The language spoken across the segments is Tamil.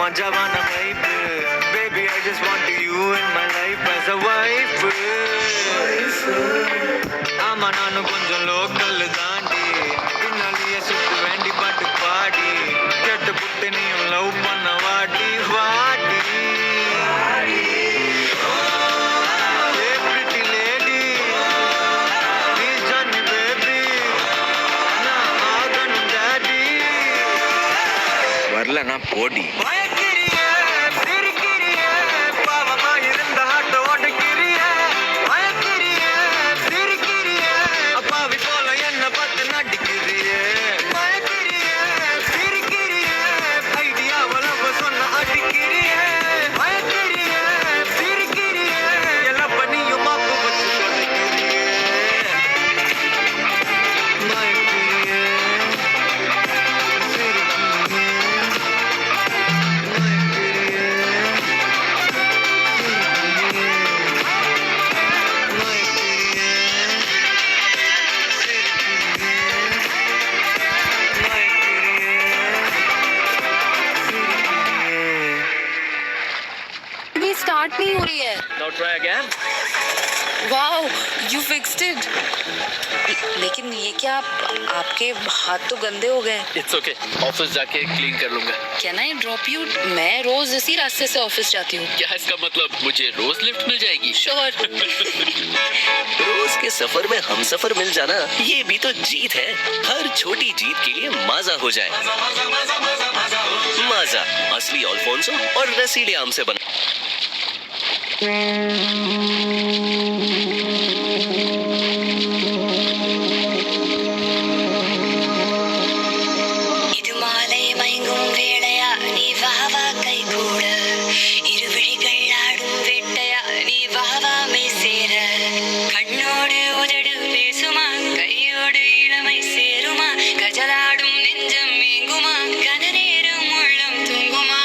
மஜாவான vibe baby I just want you in my life as a wife ஆமா நானும் கொஞ்சம் லோக்கல் தாண்டி பின்னாலேயே சுத்து வேண்டி பாட்டு பாடி கேட்டு புட்டு நீயும் லவ் பண்ண வாடி வாடி Hey pretty lady please join me baby நான் ஆகணும் daddy வரலனா போடி பயக்கிறியே சிரிக்கிறியே பாவமா இருந்த ஆட்ட ஓடுக்கிறியே பயக்கிறியே சிரிக்கிறியே அப்பாவி போல என்ன பார்த்து நடிக்கிறியே பயக்கிறியே சிரிக்கிறியே ஐடியாவல சொன்ன அடிக்கிறியே பயக்கிறியே சிரிக்கிறியே எல்லாம் பண்ணியும் மாப்பு வச்சு சொல்லிக்கிறியே பயக்கிறியே ये स्टार्ट नहीं हो रही है। Now try again. Wow, you fixed it. लेकिन ये क्या आपके हाथ तो गंदे हो गए। It's okay. ऑफिस जाके क्लीन कर लूंगा। Can I drop you? मैं रोज इसी रास्ते से ऑफिस जाती हूँ। क्या इसका मतलब मुझे रोज लिफ्ट मिल जाएगी? Sure. रोज के सफर में हम सफर मिल जाना ये भी तो जीत है। हर छोटी जीत के लिए माजा हो जाए। माजा असली अल्फोंसो और रसीले आम से बना। இது மாலை மயங்கும் வேளையா நீ வா வா கை கூட இருவிழிகள் ஆடும் வேட்டையா நீ வா வா மெய் சேர கண்ணோடு உதடு பேசுமா கையோடு இளமை சேருமா கஜலாடும் நெஞ்சம் மேங்குமா கன நேரம் உள்ளம் தூங்குமா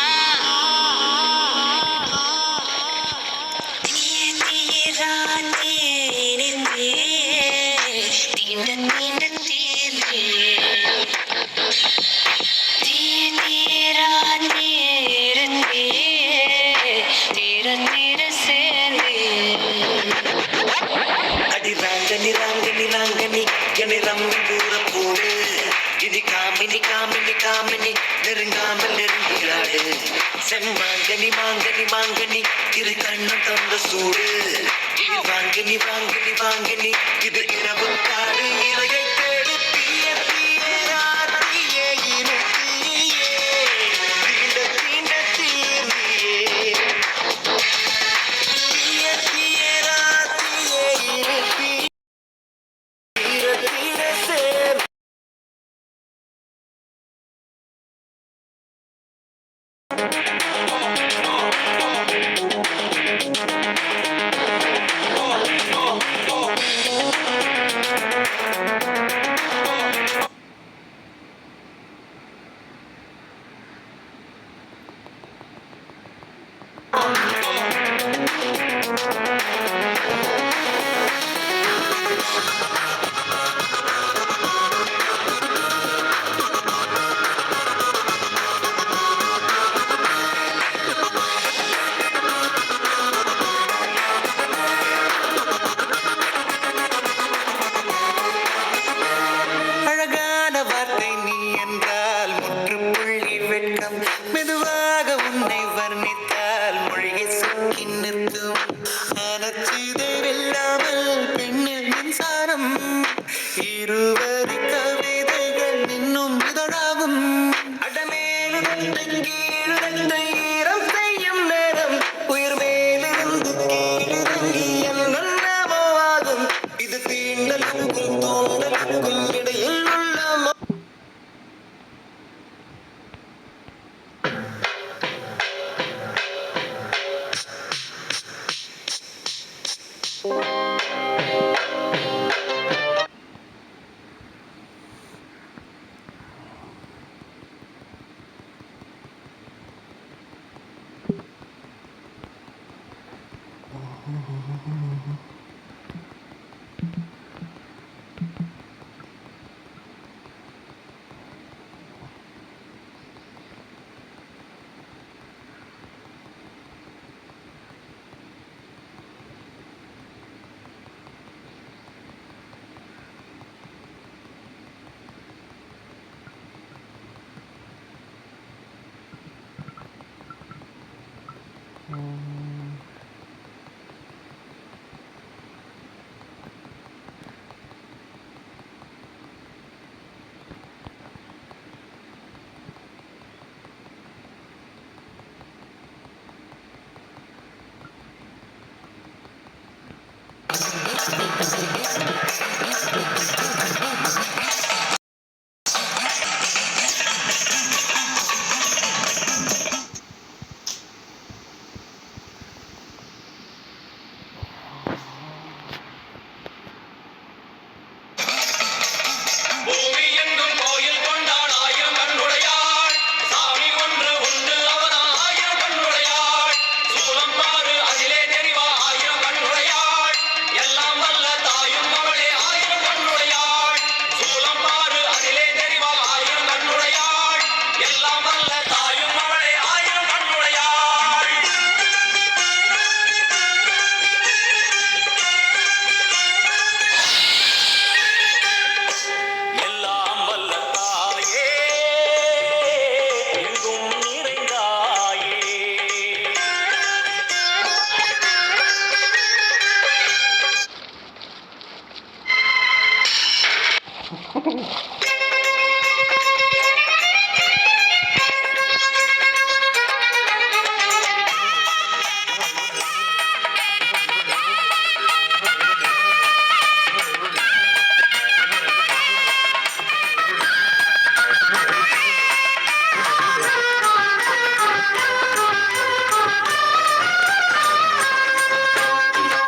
தீயே தீயே ராத்தியே தீண்ட தீண்ட தீர்ந்தே அடி ராங்கனி ராங்கனி ராங்கனி என்னை ரம்மி கூற போடு இது காமினி காமினி காமினி நெருங்காமல் நெருங்கிடாடு செம்மாங்கனி மாங்கனி மாங்கனி இரு கண்ணம் தந்த சூடு இது வாங்கனி வாங்கனி வாங்கனி இது இரவு காடு இலையை தேடு தீய தீய ராத்தியே இரு தீயே தீண்ட தீண்ட தீர்ந்தியே தீய தீய ராத்தியே இரு தீர தீர சேர்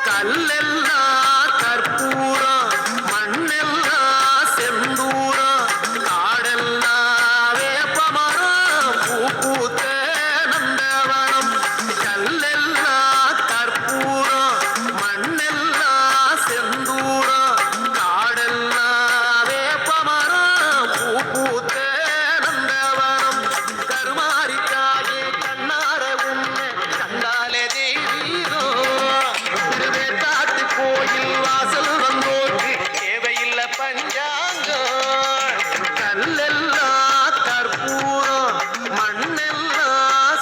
கல்லெல்லாம் கற்பூரம், மண்ணெல்லாம் செந்தூரம், காடெல்லாம் வேப்பமரம், பூ பூத்த நந்தவனம். கல்லெல்லாம் கற்பூரம், மண்ணெல்லாம் செந்தூரம், காடெல்லாம் வேப்பமரம், பூ பூத்த நந்தவனம். கருமாரிக்காயே கண்ணார உன்னை கண்டாலே தெய்வீகம். திருவேற்காட்டு கோயில் வாசல் வந்தோர்க்கு தேவையில்லை பஞ்சாங்கம். கல்லெல்லாம் கற்பூரம், மண்ணெல்லாம்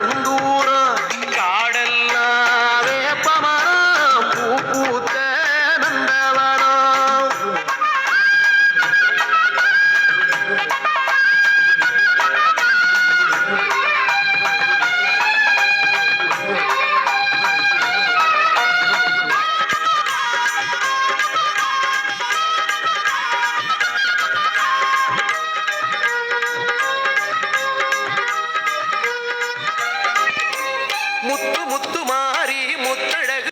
செந்தூரம், காடெல்லாம் வேப்பமரம், பூ பூத்த நந்தவனம். முத்து முத்து மாறி முத்தழகு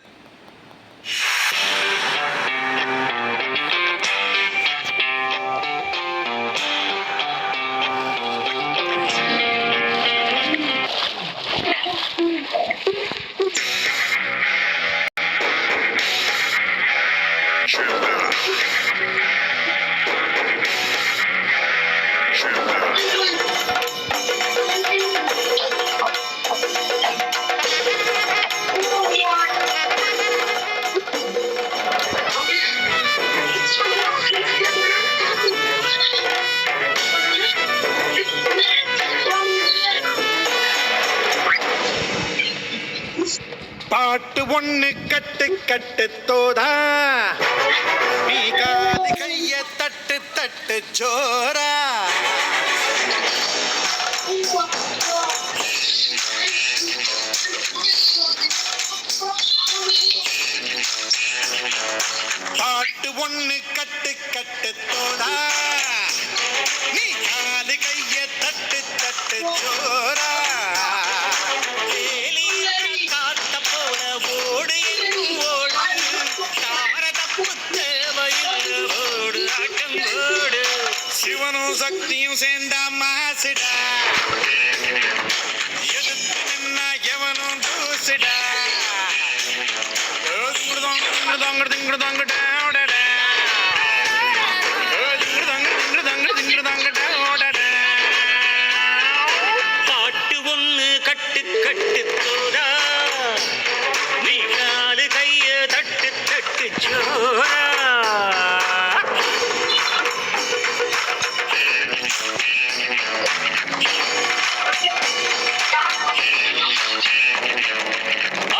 பாட்டு ஒண்ணு கட்டு கட்டு தோதா, நீ காலு கைய தட்டு தட்டு ஜோரா. பாட்டு ஒண்ணு கட்டு கட்டு தோதா, நீ காலு கைய தட்டு தட்டு ஜோரா. காத்த போல ஓடு எங்கும் ஓடு, தாரதப்பு தேவையில் ஓடு ஆட்டம் ஓடு. சிவனும் சக்தியும் சேர்ந்தா மாசுடா, எதிர்த்து நின்னா எவனும் தூசுடா. பாட்டு ஒண்ணு கட்டு கட்டு தோதா, நீ காலு கைய தட்டு தட்டு ஜோரா.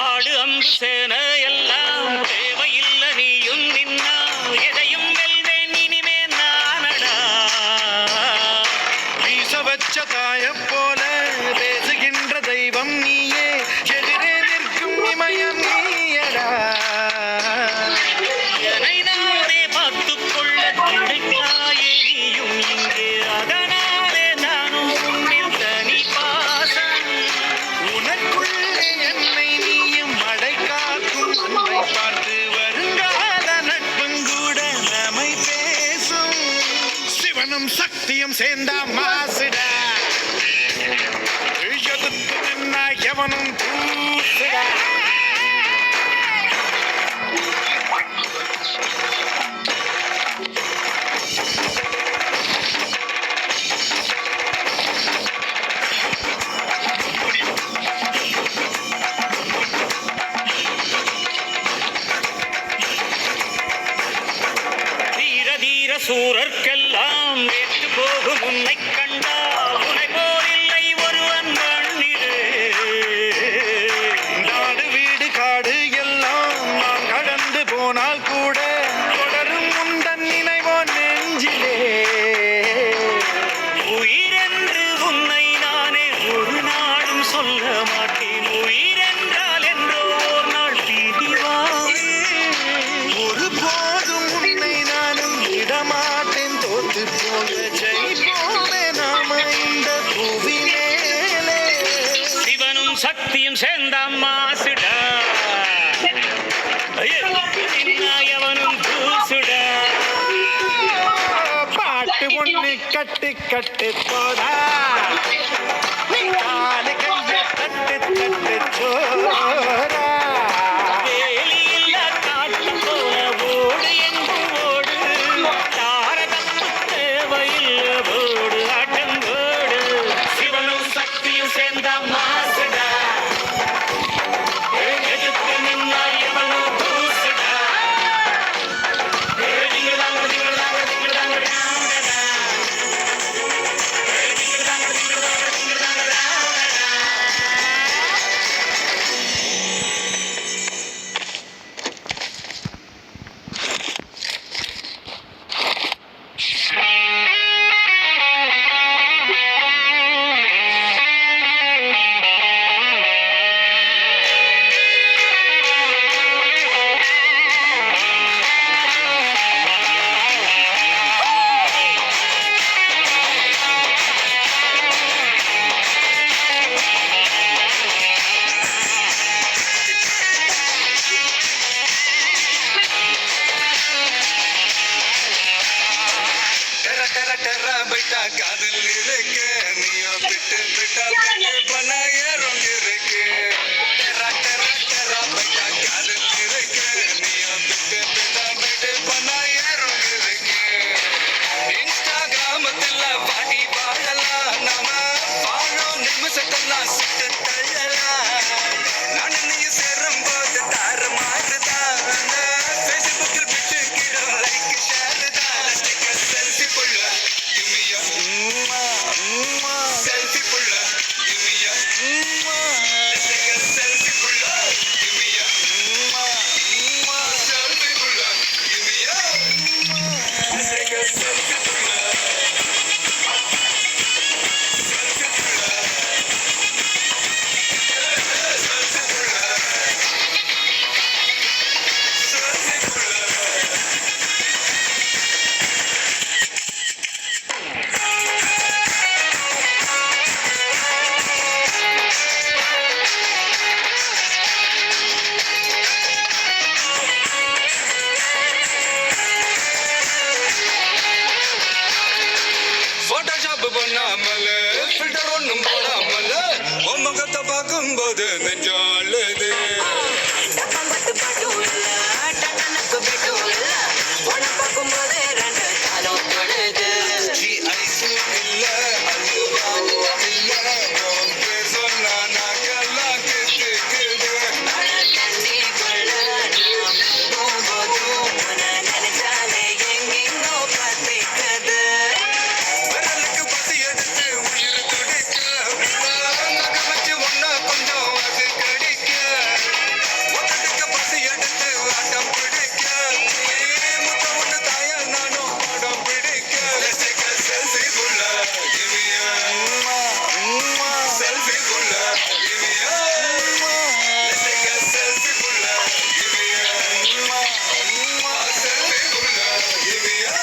ஆடு அம்பு சேன எல்லாம் தேவையில்லை, நீயும் நின்னா எதையும் வெல்வேன் இனிமே நானடா. வீச வச்ச தாய போல பேசுகின்ற தெய்வம் நீயே, எதிரே நிற்கும் இமயம் நீயடா. என்னை நானே பார்த்துக் கொள்ள துணைத்தாயே நீயும் இங்கே, அதனாலே நானும் உன்னில் தனி பாசம். உனக்குள்ளே என்னை நீயும் மடை காக்கும் அன்பை பார்த்து வருங்கால நட்பும் கூட நம்மை பேசும். சிவனும் சக்தியும் சேர்ந்தா மாசுடா, எதிர்த்து நின்னா எவனும் தூசுடா. தீர தீர சூரர்க்கெல்லாம் ஏற்று போகும் உன்னை கண்டா, உன்னை போல் இல்லை ஒருவன் மண்ணிலே. நாடு வீடு காடு எல்லாம் நான் கடந்து போனால் கூட தொடரும் உந்தன் நினைவோ நெஞ்சிலே. உயிரென்று உன்னை நானே ஒரு நாளும் சொல்ல மாட்டேன், உயிரென்றால் என்றோ ஒரு நாள் பிரிவாயே. ஒரு போதும் உன்னை நானும் விடமாட்டேன் தோற்று சக்தியும் சேர்ந்த மாசுடா எவனும் தூசுடா பாட்டு ஒண்ணு கட்டு கட்டு போடா காலு கைய தட்டு தட்டு சோடா வேலியில்ல காட்டு போல ஓடு எங்கும் ஓடு தாரதப்பு தேவையில்ல ஓடு ஆட்டம் ஓடு சிவனும் சக்தியும் சேர்ந்த மாசுடா எதிர்த்து நின்னா எவனும் தூசுடா திங்களாங்க திங்களாங்க திங்களாங்க ராங்கடா திங்களாங்க திங்களாங்க திங்களாங்க ராங்கடா டெர டெர டெர பைட்டா காதல் இருக்கு நீயோ பிட்டு பிட்டா பிட்டு பண்ண ஏறும் இருக்கு டெர டெர டெர பைட்டா காதல் இருக்கு நீயோ பிட்டு பிட்டா பிட்டு பண்ண ஏறும் இருக்கு இன்ஸ்டாகிராமத்துல பாடி வாழலாம் நாம வாழும் நிமிஷத்தெல்லாம் சுட்டு தள்ளலாம் நான் நீ சேரும் போது தார மாறுதான் ஃபேஸ்புக்கில் பிட்டு கிடும் லைக் ஷேர் தான் செல்ஃபி புள்ள கிமியா செல்ஃபி புள்ள கிமியா செல்ஃபி புள்ள கிமியா செல்ஃபி புள்ள கிமியா செல்ஃபி புள்ள போட்டோஷாப் பண்ணாமல ஃபில்டர் ஒண்ணும் போடாமல உன் முகத்தை பார்க்கும்போது நெஞ்சாலுது ஐஸும் இல்ல அல்வாவும் இல்ல உன் பேர் சொன்னா நாக்கெல்லாம் கிசுக்குது விரலுக்கு பசி எடுத்து உயிர் துடிக்க நகை வச்சு ஒன்னா கொஞ்சம் அது கடிக்க ஒத்தட்டுக்கு பசி எடுத்து ஆட்டம் பிடிக்க முத்த ஒண்ணு தாயா நானும் படம் பிடிக்க செல்ஃபி புள்ள கிமியா செல்ஃபி புள்ள கிமியா செல்ஃபி புள்ள கிமியா செல்ஃபி புள்ள கிமியா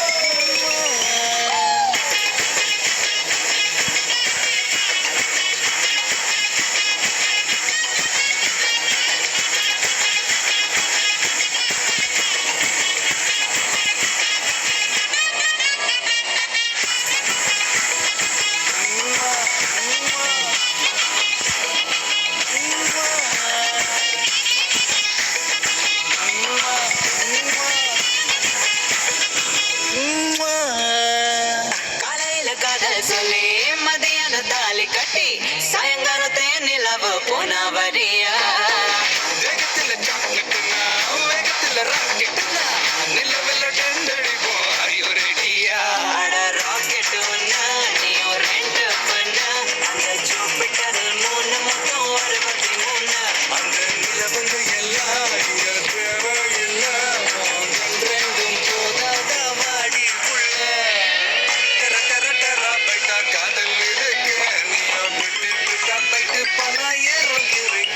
காலையில காதல் சொல்லி மதியான தாலி கட்டி சாயங்காலத்தே நிலவு போனா வரியா வேகத்துல சாக்லேட்டுனா வேகத்துல ராக்கெட்டுனா நிலவில் டெண்டடிப்போம் ஐயோ ரெடியா அட ராக்கெட் ஒண்ணு நீ ஒரு ரெண்டு பண்ணு அந்த ஜூபிட்டர் மூணு மொத்தம் 63 அந்த நிலவங்க எல்லாம் இங்க தேவையில்ல ரெண்டும் போதாத வாடி புள்ள டெர டெர டெர பைட்டா காதல் இருக்கு நீயோ பிட்டு பிட்டா பைட்டு பணம் ஏறும் இருக்கு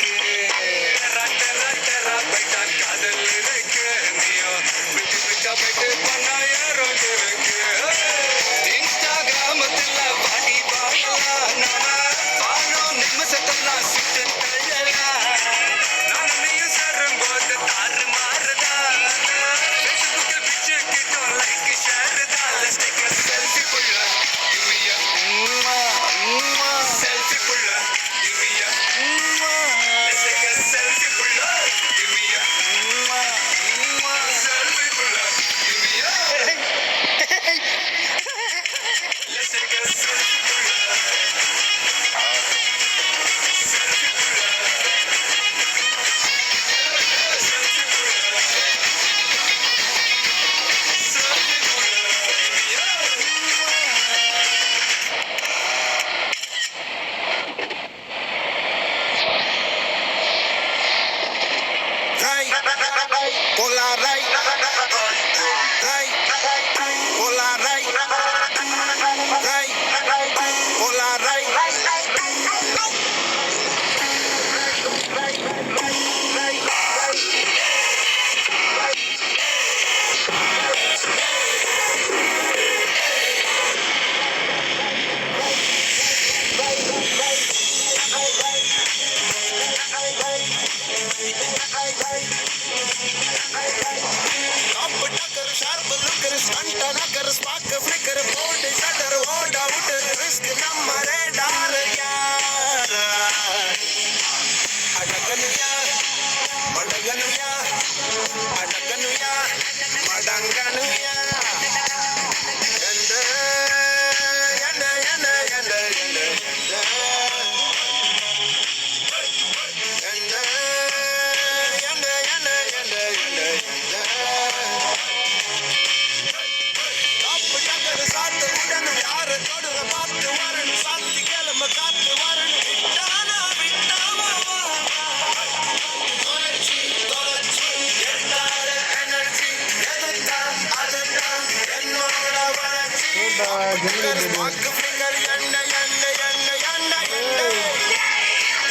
ஸ்பார்க் ஃபிங்கர் எண்ணெய் எண்ணெய் எண்ணெய் எண்ணெய் எண்ணெய்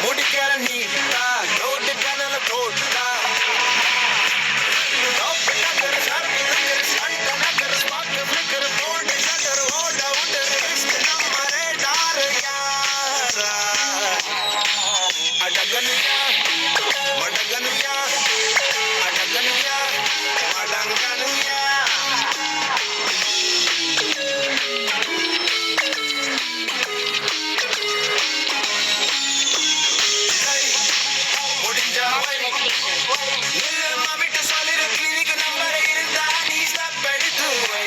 முடிக்கிற நீட்டா ரோடு கனல போட்டா அடகனுயா மடகனுயா அடகனுயா மடங்கனுயா மாமிட்டு சொல்லிரு கிளினிக் நம்பர் இருந்தா நீ சப்படுத்து வை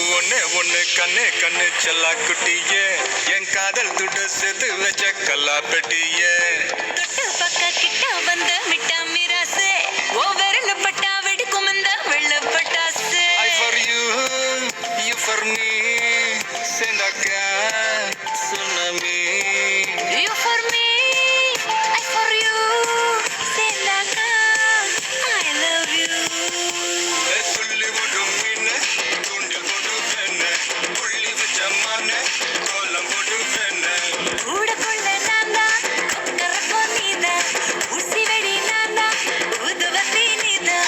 ஒண்ணு ஒண்ணு கண்ணு கண்ணு செல்லா குட்டியே என் காதல் துட்டு செது வச்ச கல்லா பெட்டியே தொட்டு பக்க கிட்ட வந்த மிட்டா மிராசே ஓ விரல பட்டா வெடிக்கும் இந்த வெள்ள பட்டாசு I for you, you for me சேர்ந்தாக்கா tsunami You for me, I for you. Selaka, I love you. சொல்லி விடும் பின்ன தூண்டில் போட்டு பெண்ண புள்ளி வச்ச மான கோலம் போட்டு பெண்ண கூட கொள்ள நான்தா, கொக்கரக்கோ நீதா, ஊசி வெடி நான்தா, ஊதுவத்தி நீதா.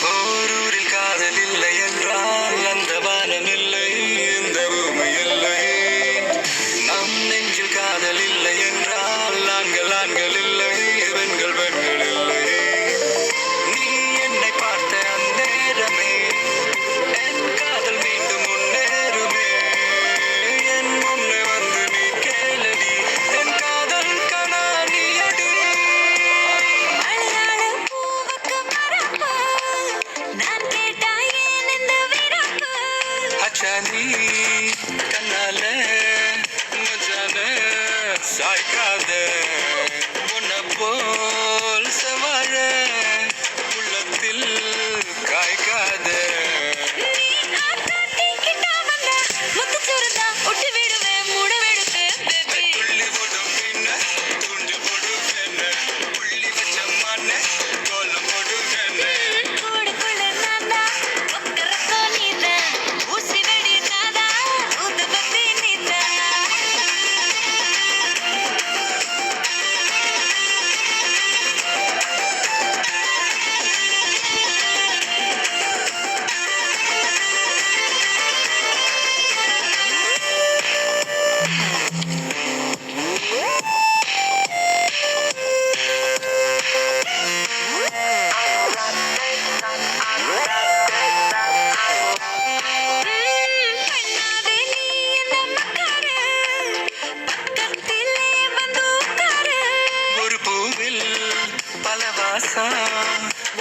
ஓரூரில் காதல் இல்லை என்றால் அந்த வானம் இல்லை இந்த பூமி இல்லை நம் நெஞ்சில் காதல் இல்லை என்றால் ஆண்கள் ஆண்கள் இல்லை பெண்கள் பெண்கள் இல்லை நீ என்னை பார்த்த அந்நேரமே என் காதல் மீண்டும் முன்னேறுமே என் முன்னே வந்து நீ கேளடி என் காதல் கனானியடி அழகான பூவுக்கு மரப்பா, நான் கேட்டா ஏன் இந்த விரப்பா?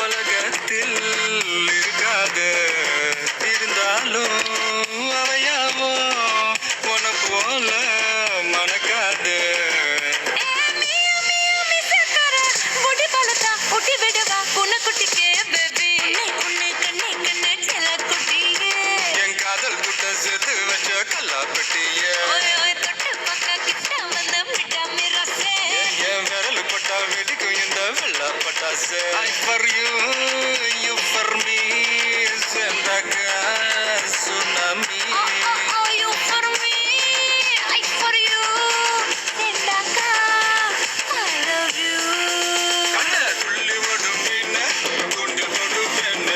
உலகத்தில் இருக்காது, இருந்தாலும் அவையாவோ உன போல மணக்காது. என் காதல் குட்ட சேர்த்து வச்ச கல்லாப்பட்டிய என் விரல் பட்டா வெடிக்கும் இந்த வெள்ளா பட்டாசு. I for you, you for me, செந்தாக்கா சுனாமி. கண்ண துள்ளி ஓடும் மீன, கூண்டில் கொண்டு பெண்ண,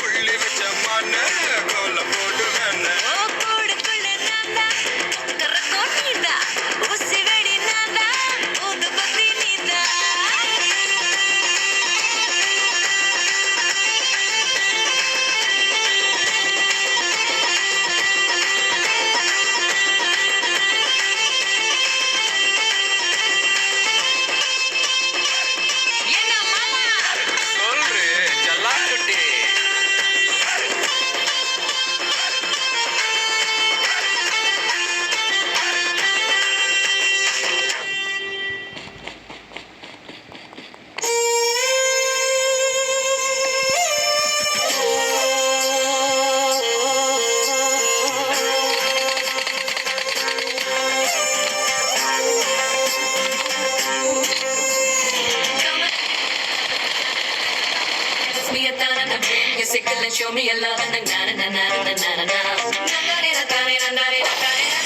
புள்ளி வச்ச மான, கோலம் போடு வேண. சொல்றே ஜல்லாக்குட்டி. Show me your love and na na na na na na na na na na na na na na na na